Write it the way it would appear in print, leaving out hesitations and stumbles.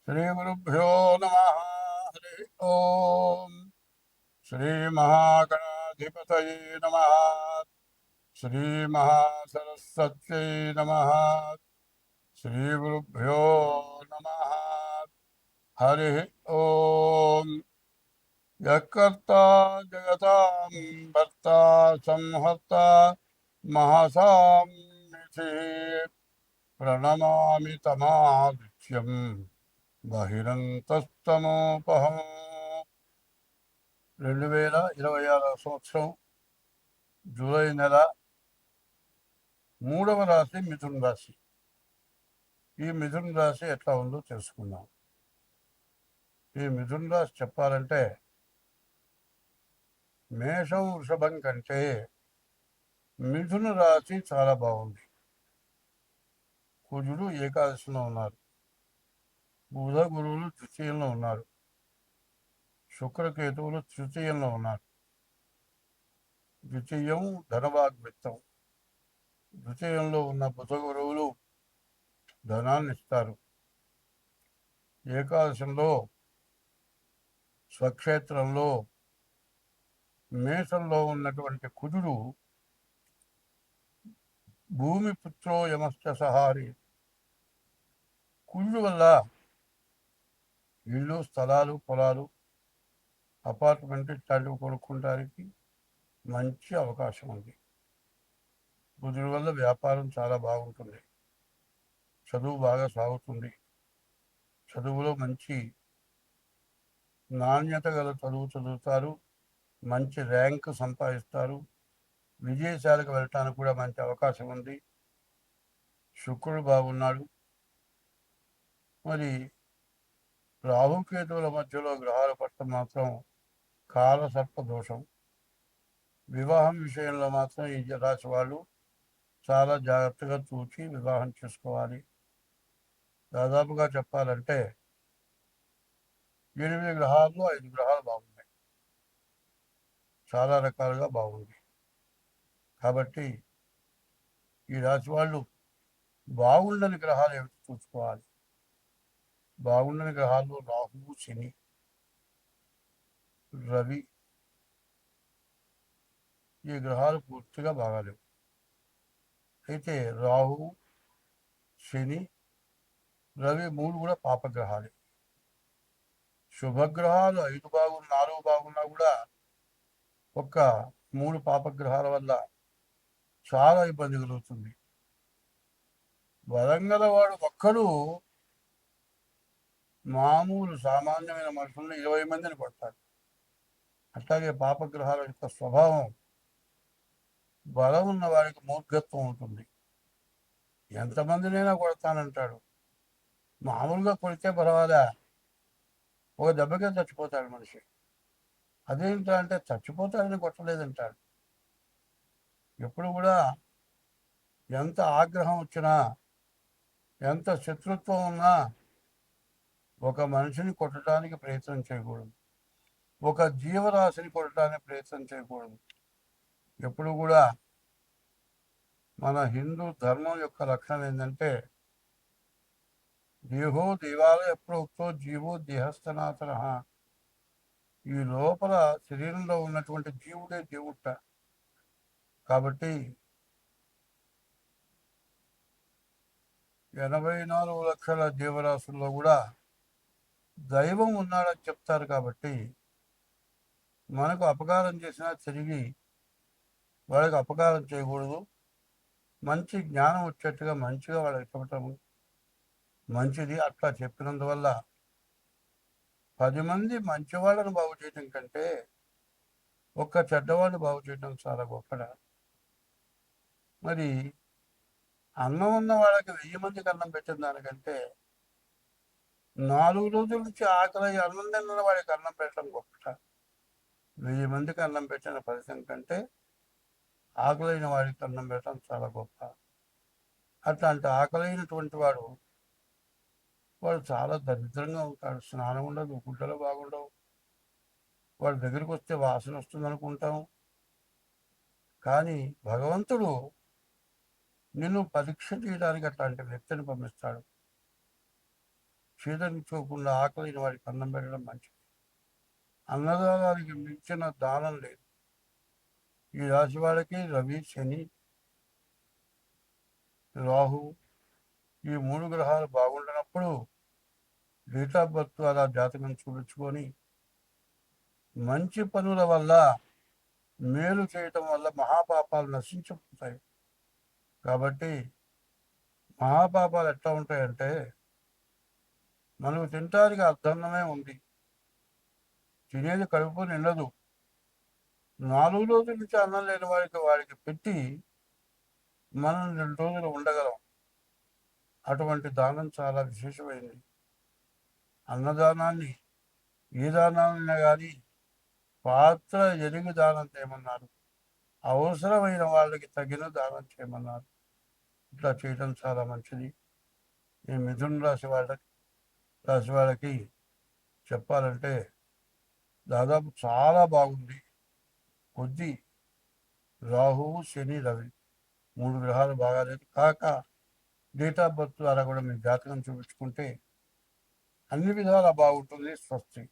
श्रीगुरुभ्यो नमः। हरि ओम। श्रीमहागणाधिपतये नमः। श्रीमहासरस्वत्यै नमः। श्रीगुरुभ्यो नमः। हरि ओम। यत्कर्ता जगतां भर्ता संहर्ता महसां निधिः प्रणमामि तमादित्यम् బహిరంతస్తమోపహం. 2026 సంవత్సరం జూలై నెల 3వ రాశి మిథున రాశి. ఈ మిథున రాశి ఎట్లా ఉందో తెలుసుకుందాం. ఈ మిథున రాశి చెప్పాలంటే మేషం వృషభం కంటే మిథున రాశి చాలా బాగుంది. కుజుడు ఏకాదశిలో ఉన్నారు, బుధ గురువులు తృతీయంలో ఉన్నారు, శుక్రకేతువులు తృతీయంలో ఉన్నారు. ద్వితీయం ధనవాగ్విత్తం. ద్వితీయంలో ఉన్న బుధ గురువులు ధనాన్ని ఇస్తారు. ఏకాదశంలో స్వక్షేత్రంలో మేషంలో ఉన్నటువంటి కుజుడు భూమి పుత్రో యమశ్చ సహారి. కుజుడు వల్ల ఇళ్ళు, స్థలాలు, పొలాలు, అపార్ట్మెంట్ ఇట్లాంటివి కొనుక్కోవడానికి మంచి అవకాశం ఉంది. కుజుడు వల్ల వ్యాపారం చాలా బాగుంటుంది, చదువు బాగా సాగుతుంది, చదువులో మంచి నాణ్యత గల చదువు చదువుతారు, మంచి ర్యాంకు సంపాదిస్తారు, విదేశాలకు వెళ్ళటానికి కూడా మంచి అవకాశం ఉంది. శుక్రుడు బాగున్నాడు. మరి రాహుకేతువుల మధ్యలో గ్రహాల పట్ల మాత్రం కాలసర్ప దోషం. వివాహం విషయంలో మాత్రం ఈ రాశి వాళ్ళు చాలా జాగ్రత్తగా చూసి వివాహం చేసుకోవాలి. దాదాపుగా చెప్పాలంటే 8 గ్రహాల్లో 5 గ్రహాలు బాగున్నాయి, చాలా రకాలుగా బాగుంది. కాబట్టి ఈ రాశి వాళ్ళు బాగుండని గ్రహాలు ఏమిటి చూసుకోవాలి. బాగుండని గ్రహాల్లో రాహువు, శని, రవి, ఈ గ్రహాలు పూర్తిగా బాగాలేవు. అయితే రాహువు, శని, రవి 3 కూడా పాపగ్రహాలే. శుభగ్రహాలు 5 బాగున్నా 4 బాగున్నా కూడా ఒక్క 3 పాపగ్రహాల వల్ల చాలా ఇబ్బంది కలుగుతుంది. వరంగల వాడు ఒక్కడు మామూలు సామాన్యమైన మనుషులను 20 మందిని కొడతాడు. అట్లాగే పాపగ్రహాల యొక్క స్వభావం, బలం ఉన్న వారికి మూర్ఘత్వం ఉంటుంది. ఎంతమందినైనా కొడతానంటాడు. మామూలుగా కొడితే పర్వాలే, ఒక దెబ్బకే చచ్చిపోతాడు మనిషి. అదేంటంటే చచ్చిపోతాడని కొట్టలేదంటాడు. ఎప్పుడు కూడా ఎంత ఆగ్రహం వచ్చినా, ఎంత శత్రుత్వం ఉన్నా ఒక మనిషిని కొట్టడానికి ప్రయత్నం చేయకూడదు, ఒక జీవరాశిని కొట్టడానికి ప్రయత్నం చేయకూడదు. ఎప్పుడు కూడా మన హిందూ ధర్మం యొక్క లక్షణం ఏంటంటే దేహో దేవాలయ ప్రోక్తో జీవో దేహస్థనాతన. ఈ లోపల శరీరంలో ఉన్నటువంటి జీవుడే దేవుట. కాబట్టి 84 లక్షల జీవరాశుల్లో కూడా దైవం ఉన్నాడని చెప్తారు. కాబట్టి మనకు అపకారం చేసినా తిరిగి వాళ్ళకి అపకారం చేయకూడదు. మంచి జ్ఞానం వచ్చేట్టుగా మంచిగా వాళ్ళకి చెప్పటం మంచిది. అట్లా చెప్పినందువల్ల 10 మంది మంచివాళ్ళను బాగు చేయడం కంటే ఒక్క చెడ్డవాడిని బాగు చేయడం చాలా గొప్పడ. మరి అన్నం ఉన్న వాళ్ళకి 1000 మందికి అన్నం పెట్టిన దానికంటే 4 రోజుల నుంచి ఆకలి అన్నం తిన్న వాడికి అన్నం పెట్టడం గొప్పట. 1000 మందికి అన్నం పెట్టిన ఫలితం కంటే ఆకలైన వాడికి అన్నం పెట్టడం చాలా గొప్ప. అట్లాంటి ఆకలైనటువంటి వాడు చాలా దరిద్రంగా ఉంటాడు. స్నానం ఉండదు, గుడ్డలు బాగుండవు, వాడి దగ్గరికి వస్తే వాసన వస్తుంది అనుకుంటాం. కానీ భగవంతుడు నిన్ను పరీక్ష చేయడానికి అట్లాంటి వ్యక్తిని పంపిస్తాడు. చీదరించుకోకుండా ఆకలిన వాడికి అన్నం పెట్టడం మంచిది. అన్నదానానికి మించిన దానం లేదు. ఈ రాశి వాళ్ళకి రవి, శని, రాహు ఈ 3 గ్రహాలు బాగుండినప్పుడు డేట్ ఆఫ్ బర్త్ ద్వారా జాతకం చూపించుకొని మంచి పనుల వల్ల, మేలు చేయటం వల్ల మహాపాపాలు నశించిపోతాయి. కాబట్టి మహాపాపాలు ఎట్లా ఉంటాయంటే, మనకు తినటానికి అర్ధన్నమే ఉంది, తినేది కడుపు నిండదు. 4 రోజుల నుంచి అన్నం లేని వాడికి పెట్టి మనం 2 రోజులు ఉండగలం. అటువంటి దానం చాలా విశేషమైనది. అన్నదానాన్ని ఏ దానాన్నైనా కానీ పాత్ర ఎరిగి దానం చేయమన్నారు. అవసరమైన వాళ్ళకి తగిన దానం చేయమన్నారు. ఇట్లా చేయడం చాలా మంచిది. ఈ మిథున రాశి వాళ్ళకి చెప్పాలంటే దాదాపు చాలా బాగుంది. కొద్ది రాహువు, శని, రవి 3 గ్రహాలు బాగాలేదు. కాక డేట్ ఆఫ్ బర్త్ ద్వారా కూడా మీరు జాతకం చూపించుకుంటే అన్ని విధాలా బాగుంటుంది. స్వస్తి.